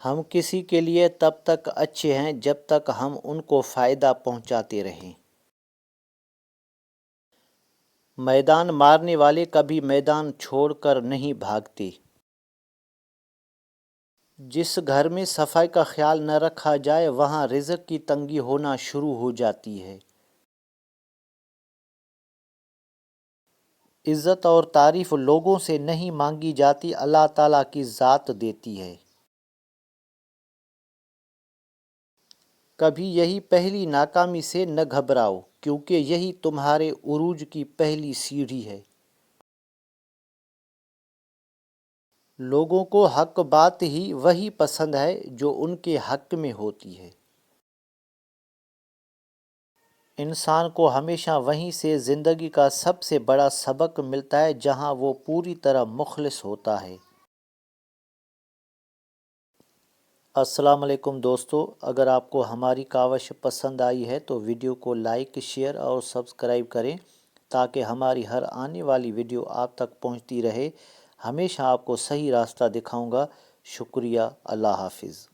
ہم کسی کے لیے تب تک اچھے ہیں جب تک ہم ان کو فائدہ پہنچاتے رہیں۔ میدان مارنے والے کبھی میدان چھوڑ کر نہیں بھاگتے۔ جس گھر میں صفائی کا خیال نہ رکھا جائے وہاں رزق کی تنگی ہونا شروع ہو جاتی ہے۔ عزت اور تعریف لوگوں سے نہیں مانگی جاتی، اللہ تعالیٰ کی ذات دیتی ہے۔ کبھی یہی پہلی ناکامی سے نہ گھبراؤ، کیونکہ یہی تمہارے عروج کی پہلی سیڑھی ہے۔ لوگوں کو حق بات ہی وہی پسند ہے جو ان کے حق میں ہوتی ہے۔ انسان کو ہمیشہ وہیں سے زندگی کا سب سے بڑا سبق ملتا ہے جہاں وہ پوری طرح مخلص ہوتا ہے۔ السلام علیکم دوستو، اگر آپ کو ہماری کاوش پسند آئی ہے تو ویڈیو کو لائک، شیئر اور سبسکرائب کریں تاکہ ہماری ہر آنے والی ویڈیو آپ تک پہنچتی رہے۔ ہمیشہ آپ کو صحیح راستہ دکھاؤں گا۔ شکریہ، اللہ حافظ۔